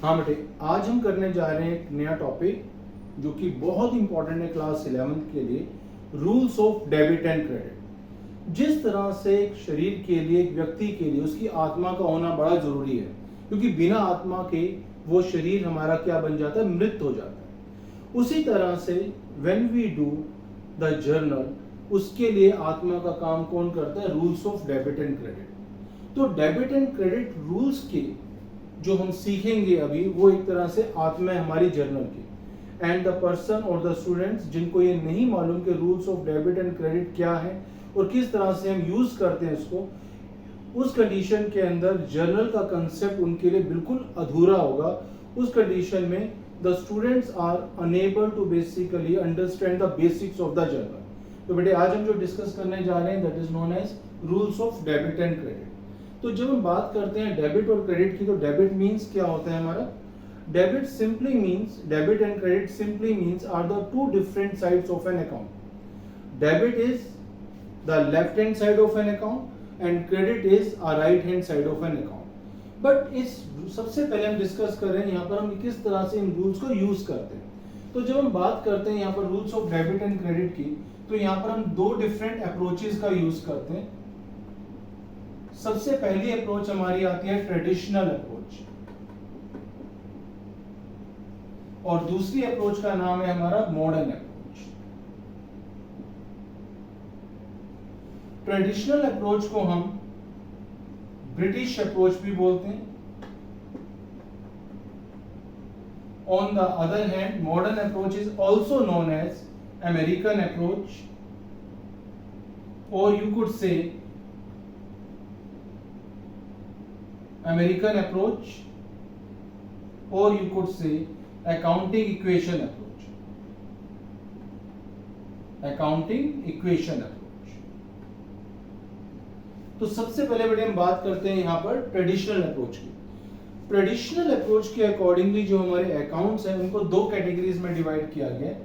हाँ बेटे, आज हम करने जा रहे हैं एक नया टॉपिक जो कि बहुत इंपॉर्टेंट है क्लास 11th के लिए, rules of debit and credit. जिस तरह से एक शरीर के लिए, एक व्यक्ति के लिए उसकी आत्मा का होना बड़ा जरूरी है, क्योंकि बिना आत्मा के वो शरीर हमारा क्या बन जाता है, मृत हो जाता है। उसी तरह से when we do the journal, उसके लिए आत्मा का काम कौन करता है, rules of debit and credit. तो डेबिट एंड क्रेडिट रूल्स के जो हम सीखेंगे अभी, वो एक तरह से आत्मा है हमारी जर्नल की। एंड द पर्सन और द स्टूडेंट्स जिनको ये नहीं मालूम कि rules of debit and credit क्या है और किस तरह से हम यूज करते हैं इसको, उस कंडीशन के अंदर जर्नल का कंसेप्ट उनके लिए बिल्कुल अधूरा होगा। उस कंडीशन में the students are unable to basically understand the basics of the journal. तो बेटे आज हम जो डिस्कस करने जा रहे हैं that is known as rules of debit and credit. तो जब हम बात करते हैं डेबिट और क्रेडिट की, तो डेबिट मींस क्या होता है हमारा, debit simply means, debit and credit simply means are the two different sides of an account. Debit is the left hand side of an account and credit is a right hand side of an account. But इस सबसे पहले हम discuss कर रहे हैं यहाँ पर हम किस तरह से इन रूल्स को यूज करते हैं। तो जब हम बात करते हैं यहाँ पर rules of debit and credit की, तो यहाँ पर हम दो डिफरेंट अप्रोचेस का यूज करते हैं। सबसे पहली अप्रोच हमारी आती है ट्रेडिशनल अप्रोच, और दूसरी अप्रोच का नाम है हमारा मॉडर्न अप्रोच। ट्रेडिशनल अप्रोच को हम ब्रिटिश अप्रोच भी बोलते हैं। On the other hand modern approach is also known as American approach, और you could say American approach, or you could say accounting equation approach. Accounting equation approach. तो सबसे पहले बेटे हम बात करते हैं यहाँ पर ट्रेडिशनल अप्रोच की। ट्रेडिशनल अप्रोच के अकॉर्डिंगली जो हमारे अकाउंट्स हैं उनको दो कैटेगरीज में डिवाइड किया गया है।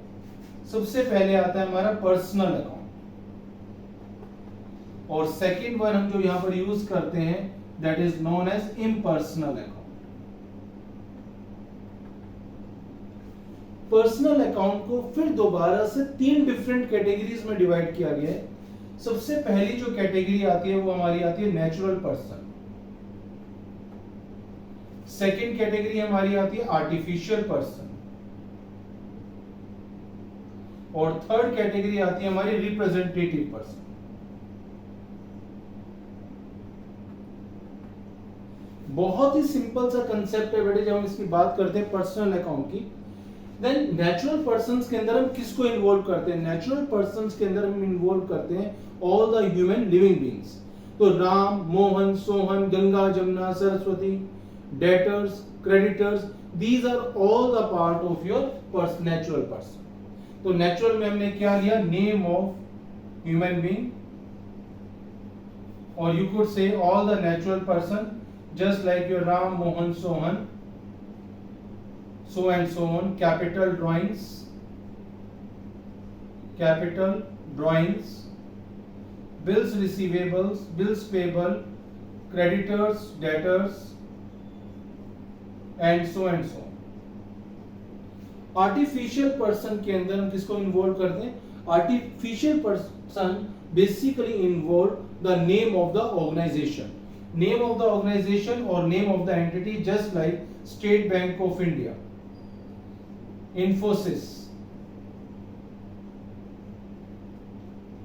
सबसे पहले आता है हमारा पर्सनल अकाउंट, और सेकेंड वन हम जो यहाँ पर यूज करते हैं that is known as impersonal account. Personal account को फिर दोबारा से तीन डिफरेंट कैटेगरीज में डिवाइड किया गया है। सबसे पहली जो कैटेगरी आती है वो हमारी आती है नेचुरल पर्सन। सेकेंड कैटेगरी हमारी आती है आर्टिफिशियल पर्सन, और थर्ड कैटेगरी आती है हमारी रिप्रेजेंटेटिव पर्सन। बहुत ही सिंपल सा कंसेप्ट है बेटे जब हम इसकी बात करते हैं पर्सनल अकाउंट की। देन नेचुरल पर्संस के अंदर हम किसको इन्वॉल्व करते हैं, नेचुरल पर्संस के अंदर हम इन्वॉल्व करते हैं all the human living beings. तो Ram, Mohan, Sohan, Ganga, Jamuna, Saraswati, debtors, creditors, these are all the part of your natural person. तो नेचुरल में हमने क्या लिया, नेम ऑफ ह्यूमन बीइंग, और you could say all the natural person just like your Ram, Mohan, Sohan, so and so on. Capital drawings, bills receivables, bills payable, creditors, debtors, and so on. Artificial person के अंदर हम किसको involve करते हैं, artificial person basically involve the name of the organisation, name of the organization or name of the entity, just like State Bank of India, Infosys,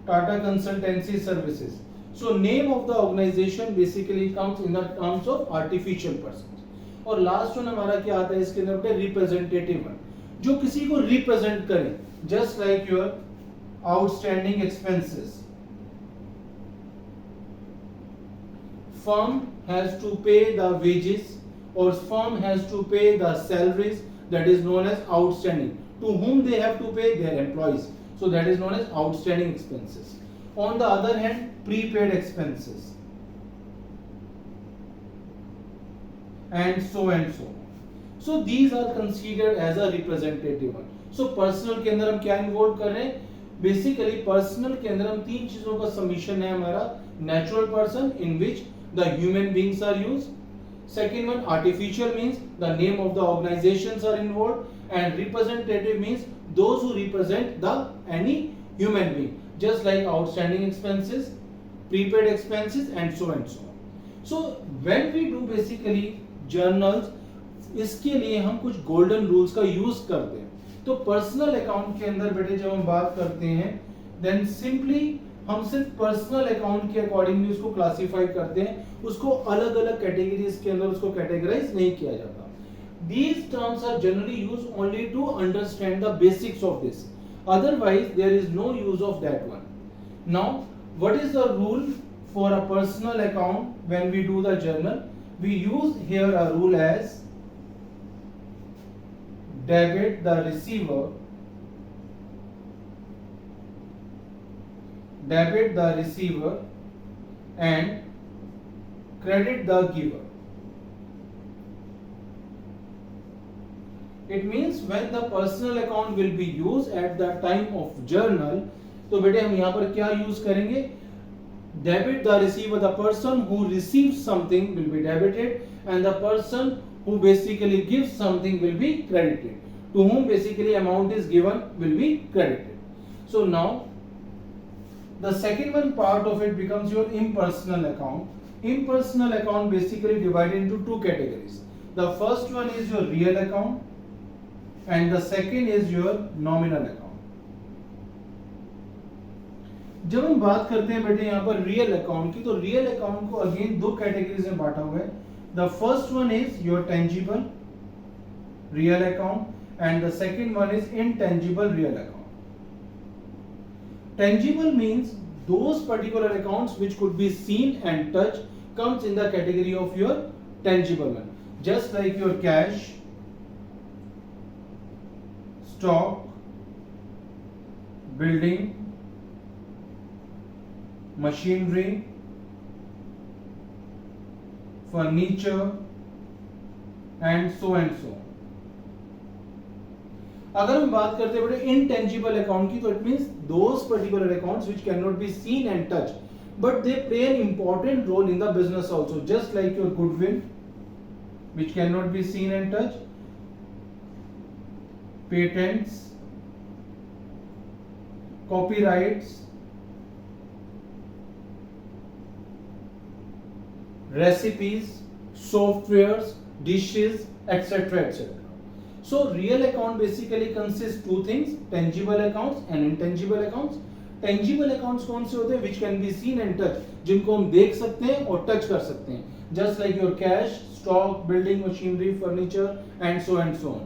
Tata Consultancy Services. So name of the organization basically comes in the terms of artificial persons. और last one हमारा क्या आता है इसके अंदर पे, representative one, जो किसी को रिप्रेजेंट करे, just like your outstanding expenses. Firm has to pay the wages, or firm has to pay the salaries, that is known as outstanding. To whom they have to pay, their employees. So that is known as outstanding expenses. On the other hand, prepaid expenses, and so on. So these are considered as a representative one. So personal के अंदर हम क्या involve कर रहे हैं, basically personal के अंदर हम तीन चीजों का समीशन है हमारा, natural person in which the human beings are used, Second one, artificial means the name of the organizations are involved, and representative means those who represent the any human being, just like outstanding expenses, prepaid expenses, and so on. So when we do basically journals, इसके लिए हम कुछ golden rules का use करते हैं. तो personal account के अंदर बेटे जब हम बात करते हैं, देन सिंपली हम सिर्फ पर्सनल अकाउंट के अकॉर्डिंगली उसको क्लासिफाई करते हैं, उसको अलग अलग कैटेगरीज के अंदर उसको कैटेगराइज नहीं किया जाता. These terms are generally used only to understand the basics of this. Otherwise, there is no use of that one. Now, what is the rule for a personal account when we do the journal? We use here a rule as debit the receiver, and credit the giver. It means when the personal account will be used at the time of journal, तो बेटे हम यहाँ पर क्या use करेंगे? Debit the receiver, the person who receives something will be debited, and the person who basically gives something will be credited. To whom basically amount is given will be credited. So now the second one part of it becomes your impersonal account. Impersonal account basically divided into two categories. The first one is your real account, and the second is your nominal account. जब हम बात करते हैं बेटे यहाँ पर real account की, तो रियल अकाउंट को अगेन दो कैटेगरीज में बांटा हुआ है. The first one is your tangible real account, and the second one is intangible real account. Tangible means those particular accounts which could be seen and touched comes in the category of your tangible one. Just like your cash, stock, building, machinery, furniture, and so and so. अगर हम बात करते हैं बेटे intangible account की, तो it means those particular accounts which can not be seen and touch, but they play an important role in the business also, just like your goodwill which can not be seen and touch, patents, copyrights, recipes, softwares, dishes, etc., etc. So real account basically consists two things: tangible accounts and intangible accounts. Tangible accounts कौन से होते हैं? Which can be seen and touched, जिनको हम देख सकते हैं और टच कर सकते हैं, just like your cash, stock, building, machinery, furniture, and so on.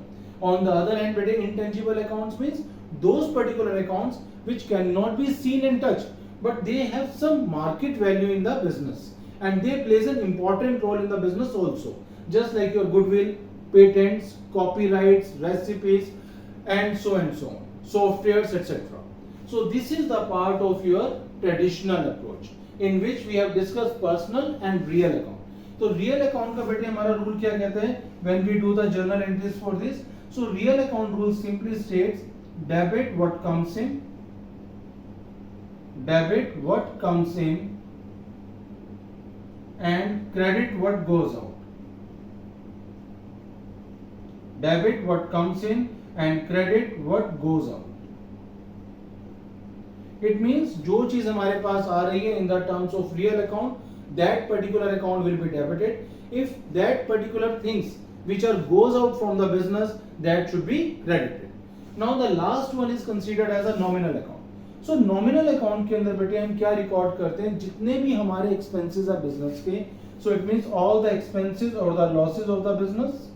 On the other hand, बेटे intangible accounts means those particular accounts which cannot be seen and touched, but they have some market value in the business, and they plays an important role in the business also, just like your goodwill, patents, copyrights, recipes, and so on, softwares, etc. So this is the part of your traditional approach in which we have discussed personal and real account. तो real account का बेटे हमारा rule क्या कहता है when we do the journal entries for this? So real account rule simply states debit what comes in, and credit what goes out. Debit what comes in and credit what goes out. It means जो चीज हमारे पास आ रही है in the terms of real account, that particular account will be debited. If that particular things which are goes out from the business, that should be credited. Now the last one is considered as a nominal account. So nominal account के अंदर बेटे हम क्या record करते हैं? जितने भी हमारे expenses है business के, so it means all the expenses or the losses of the business,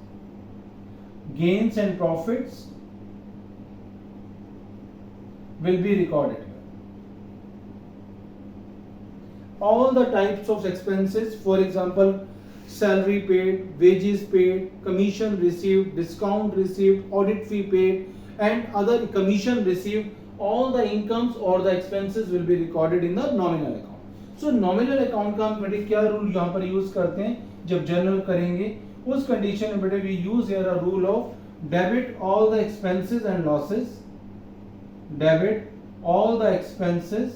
gains and profits will be recorded here. All the types of expenses, for example, salary paid, wages paid, commission received, discount received, audit fee paid, and other commission received, all the incomes or the expenses will be recorded in the nominal account. So nominal account का हम बेटे क्या rule यहाँ पर use करते हैं जब journal करेंगे? उस कंडीशन में बेटे we use here a rule of debit all the expenses and losses, debit all the expenses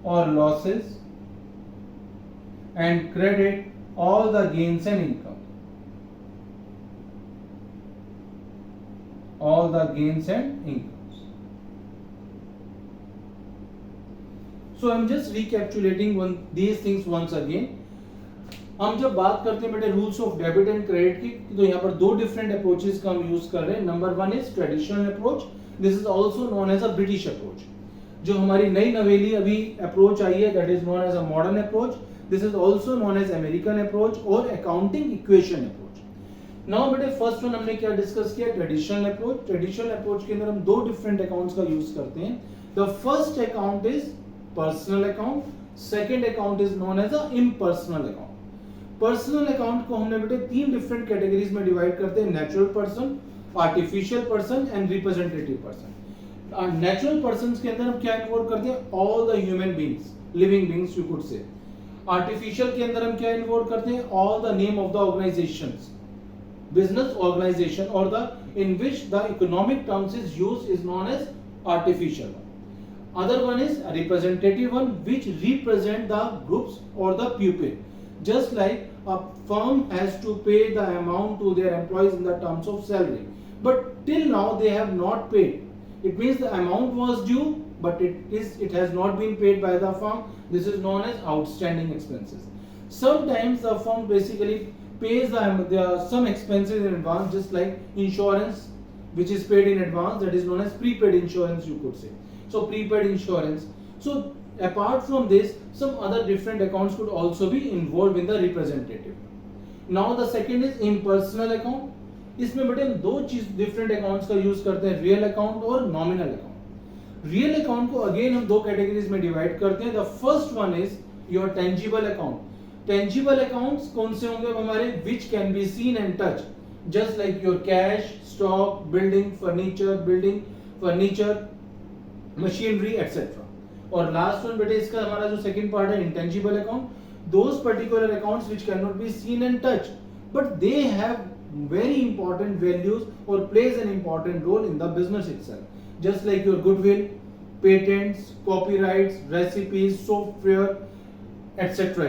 or losses, and credit all the gains and income. All the gains and incomes. So I'm just recapitulating these things once again. हम जब बात करते हैं बेटे rules of debit and credit की, तो यहाँ पर दो डिफरेंट अप्रोचेस का हम यूज कर रहे हैं. Number one is traditional approach. This is also known as a British approach. जो हमारी नई नवेली अभी अप्रोच आई है, that is known as a modern approach. This is also known as American approach और अकाउंटिंग इक्वेशन अप्रोच. नाउ बेटे first one हमने क्या डिस्कस किया, ट्रेडिशनल अप्रोच. ट्रेडिशनल अप्रोच के अंदर हम दो डिफरेंट अकाउंट्स का यूज करते हैं. The first account is personal account. Second account is known as a impersonal account. Personal account को हमने बेटे तीन डिफरेंट कैटेगरीज में डिवाइड करते हैं, natural person, artificial person and representative person. Natural person के अंदर हम क्या इन्वॉल्व करते हैं, all the human beings, living beings you could से. आर्टिफिशियल के अंदर हम क्या इन्वॉल्व करते हैं, all the name of the organisations, business organization or the in which the economic terms is used is known as artificial one. Other one is a representative one which represent the groups or the people. Just like a firm has to pay the amount to their employees in the terms of salary, but till now they have not paid. It means the amount was due, but it has not been paid by the firm. This is known as outstanding expenses. Sometimes the firm basically pays some expenses in advance, just like insurance which is paid in advance, that is known as prepaid insurance you could say. So prepaid insurance. So apart from this, some other different accounts could also be involved in the representative. Now the second is impersonal account. इसमें बेटे हम दो चीज different accounts का use करते हैं, real account और nominal account. Real account को अगेन हम दो कैटेगरीज में डिवाइड करते हैं. The first one is your tangible account. Tangible accounts कौन से होंगे हमारे, which can be seen and touch, just like your cash, stock, building furniture, machinery etcetera. और लास्ट वन बेटे इसका हमारा जो सेकंड पार्ट है, intangible account. Those particular accounts which can not be seen and touch but they have very important values or plays an important role in the business itself, just like your goodwill, patents, copyrights, recipes, software, etc.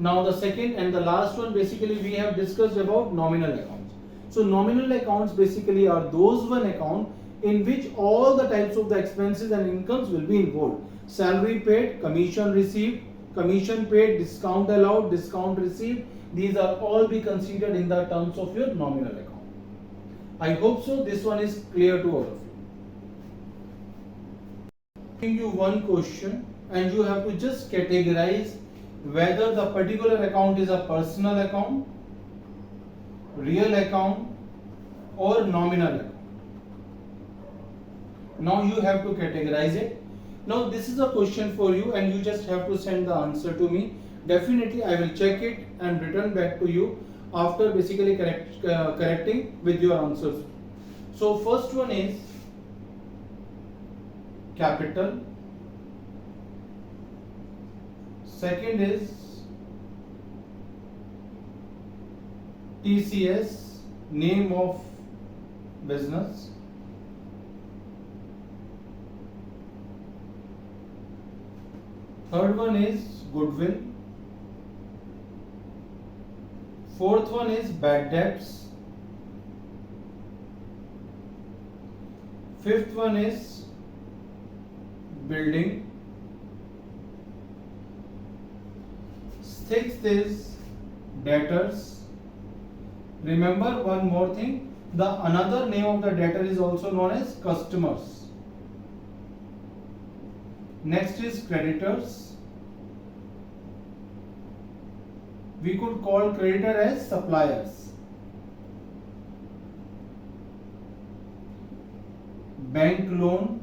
Now the second and the last one, basically we have discussed about nominal accounts. So nominal accounts basically are those one account in which all the types of the expenses and incomes will be involved. Salary paid, commission received, commission paid, discount allowed, discount received. These are all be considered in the terms of your nominal account. I hope so this one is clear to all of you. Giving you one question and you have to just categorize whether the particular account is a personal account, real account or nominal account. Now you have to categorize it. Now this is a question for you and you just have to send the answer to me. Definitely I will check it and return back to you after basically correcting with your answers. So first one is capital, second is TCS, name of business, third one is goodwill, fourth one is bad debts, fifth one is building, sixth is debtors. Remember one more thing, the another name of the debtor is also known as customers. Next is creditors. We could call creditor as suppliers. Bank loan,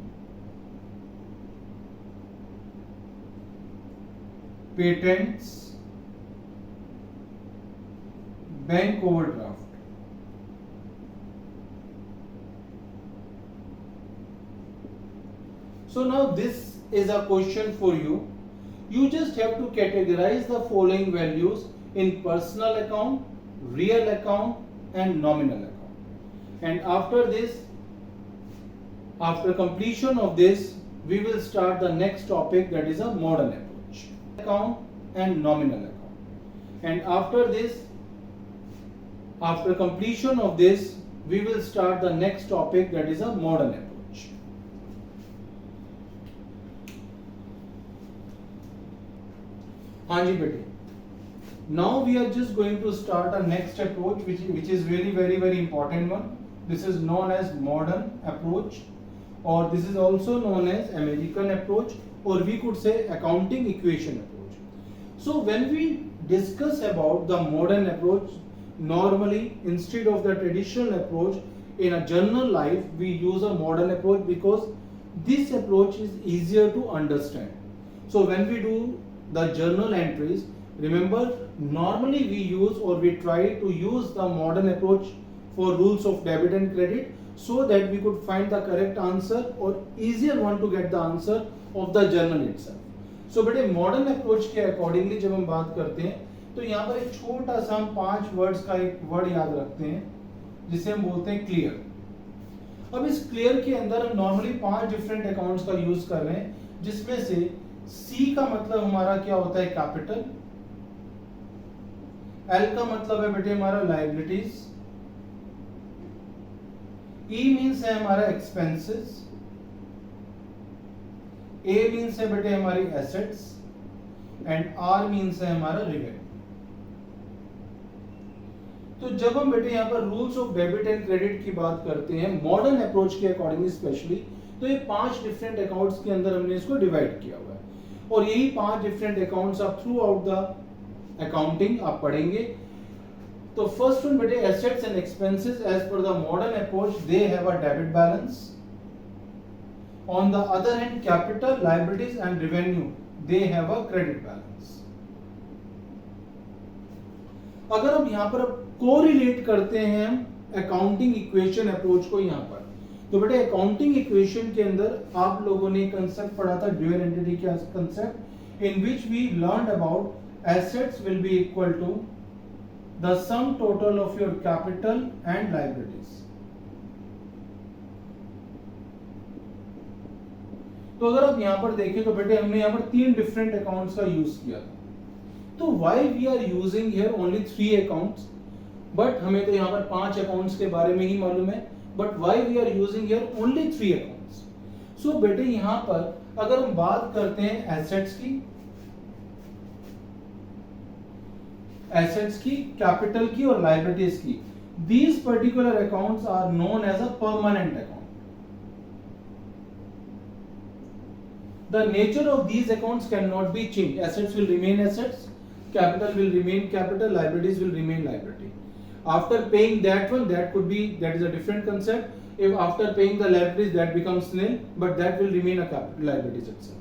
patents, bank overdraft. So now this is a question for you. You just have to categorize the following values in personal account, real account and nominal account. And after this, after completion of this, we will start the next topic, that is a modern approach, account and nominal account. and after completion of this we will start the next topic, that is a modern approach. हाँ जी बेटे, now we are just going to start our next approach which is very important one. This is known as modern approach, or this is also known as American approach, or we could say accounting equation approach. So when we discuss about the modern approach, normally instead of the traditional approach in a general life we use a modern approach because this approach is easier to understand. So when we do the journal entries, remember normally we use or we try to use the modern approach for rules of debit and credit so that we could find the correct answer or easier one to get the answer of the journal itself. So बेटे modern approach के accordingly जब हम बात करते हैं तो यहाँ पर एक छोटा सा हम 5 वर्ड्स का एक वर्ड याद रखते हैं जिसे हम बोलते हैं क्लियर. अब इस क्लियर के अंदर हम नॉर्मली 5 डिफरेंट अकाउंट्स का यूज कर रहे हैं, जिसमें से सी का मतलब हमारा क्या होता है, कैपिटल. एल का मतलब है बेटे हमारा लायबिलिटीज. E मीन्स है हमारा एक्सपेंसेस. A मीन्स है बेटे हमारी एसेट्स एंड R मीन्स है हमारा रेवेन्यू. तो जब हम बेटे यहाँ पर rules of debit and credit की बात करते हैं मॉडर्न अप्रोच के अकॉर्डिंगली स्पेशली, तो ये 5 डिफरेंट अकाउंट्स के अंदर हमने इसको डिवाइड किया हुआ है और यही 5 डिफरेंट अकाउंट्स आप थ्रू आउट द अकाउंटिंग आप पढ़ेंगे. तो फर्स्ट वन बेटे assets and expenses as per the modern approach they have a debit balance. On the other hand capital, liabilities and revenue they have a credit balance. अगर हम यहाँ पर correlate करते हैं अकाउंटिंग इक्वेशन अप्रोच को यहाँ पर, तो बेटे अकाउंटिंग इक्वेशन के अंदर आप लोगों ने कंसेप्ट पढ़ा था ड्यूअल एंटिटी का concept, in which we learn about assets will be equal to the sum total of your capital and liabilities. तो अगर आप यहां पर देखें तो बेटे हमने यहां पर 3 डिफरेंट अकाउंट्स का यूज किया था. तो why we are using here only 3 accounts, but हमें तो यहां पर 5 अकाउंट्स के बारे में ही मालूम है, but why we are using here only 3 accounts. So बेटे यहां पर अगर हम बात करते हैं एसेट्स की, कैपिटल की और लायबिलिटीज की, these particular accounts are known as a permanent account. The nature of these accounts cannot be changed. Assets will remain assets, capital will remain capital, liabilities will remain liability. After paying that one, that is a different concept. If after paying the liabilities that becomes nil, but that will remain a capital liabilities itself.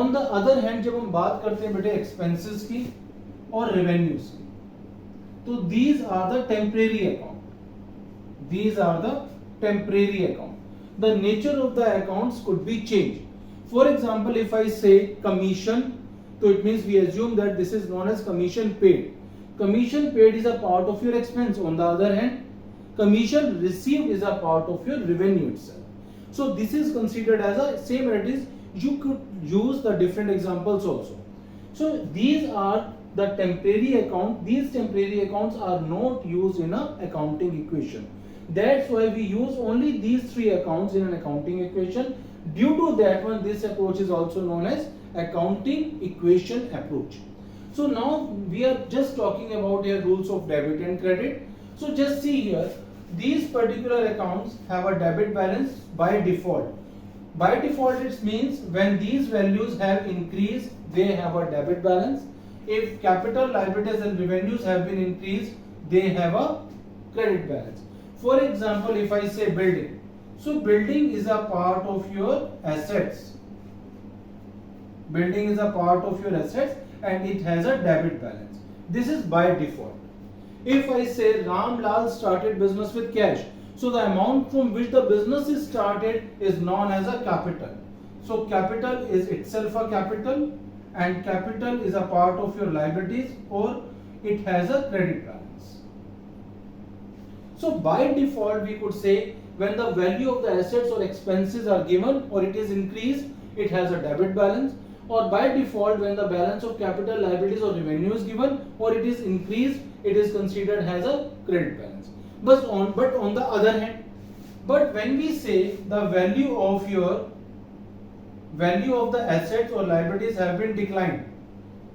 On the other hand, जब हम बात करते हैं बेटे expenses की और revenues की, तो these are the temporary account. These are the temporary account. The nature of the accounts could be changed. For example, if I say commission, so it means we assume that this is known as commission paid. Commission paid is a part of your expense. On the other hand, commission received is a part of your revenue itself. So this is considered as a same as it is. You could use the different examples also. So these are the temporary account. These temporary accounts are not used in a accounting equation. That's why we use only these 3 accounts in an accounting equation. Due to that one, this approach is also known as accounting equation approach. So now we are just talking about here rules of debit and credit. So just see here, these particular accounts have a debit balance by default. By default it means when these values have increased, they have a debit balance. If capital, liabilities and revenues have been increased, they have a credit balance. For example, if I say building, so building is a part of your assets. Building is a part of your assets and it has a debit balance. This is by default. If I say Ram Lal started business with cash, so the amount from which the business is started is known as a capital. So capital is itself a capital, and capital is a part of your liabilities or it has a credit balance. So by default we could say when the value of the assets or expenses are given or it is increased, it has a debit balance. or by default when the balance of capital, liabilities or revenue is given or it is increased, it is considered as a credit balance. But on the other hand, but when we say the value of the assets or liabilities have been declined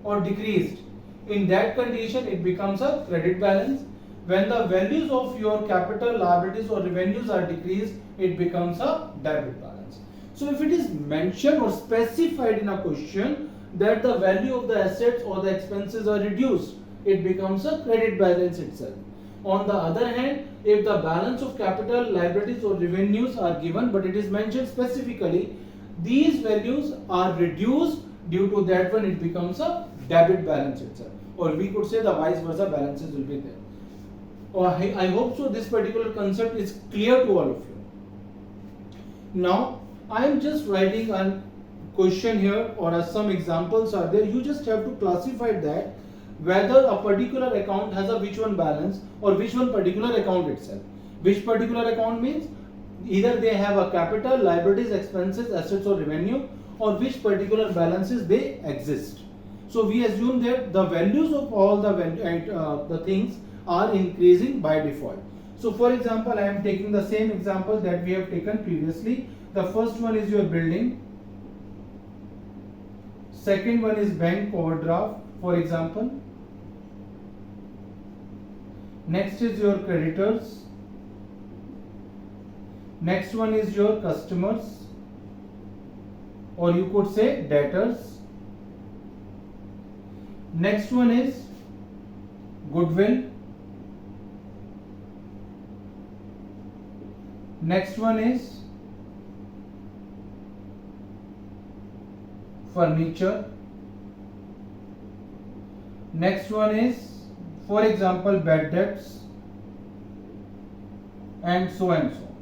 or decreased, in that condition it becomes a credit balance. When the values of your capital, liabilities or revenues are decreased, it becomes a debit balance. So if it is mentioned or specified in a question that the value of the assets or the expenses are reduced, it becomes a credit balance itself. On the other hand, if the balance of capital, liabilities or revenues are given but it is mentioned specifically, these values are reduced, due to that one it becomes a debit balance itself, or we could say the vice versa balances will be there. I hope so this particular concept is clear to all of you. Now I am just writing a question here, or some examples are there. You just have to classify that whether a particular account has a which one balance or which one particular account itself. Which particular account means either they have a capital, liabilities, expenses, assets or revenue, or which particular balances they exist. So we assume that the values of all the things are increasing by default. So for example, I am taking the same example that we have taken previously. The first one is your building. Second one is bank overdraft, for example. Next is your creditors. Next one is your customers, or you could say debtors. Next one is goodwill. Next one is furniture. Next one is, for example, bad debts, and so and so.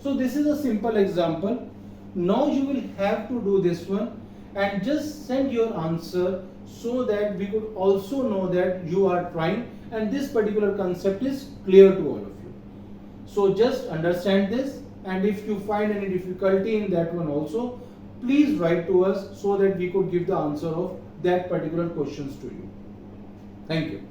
So this is a simple example. Now you will have to do this one and just send your answer so that we could also know that you are trying and this particular concept is clear to all of you. So just understand this, and if you find any difficulty in that one also, please write to us so that we could give the answer of that particular questions to you. Thank you.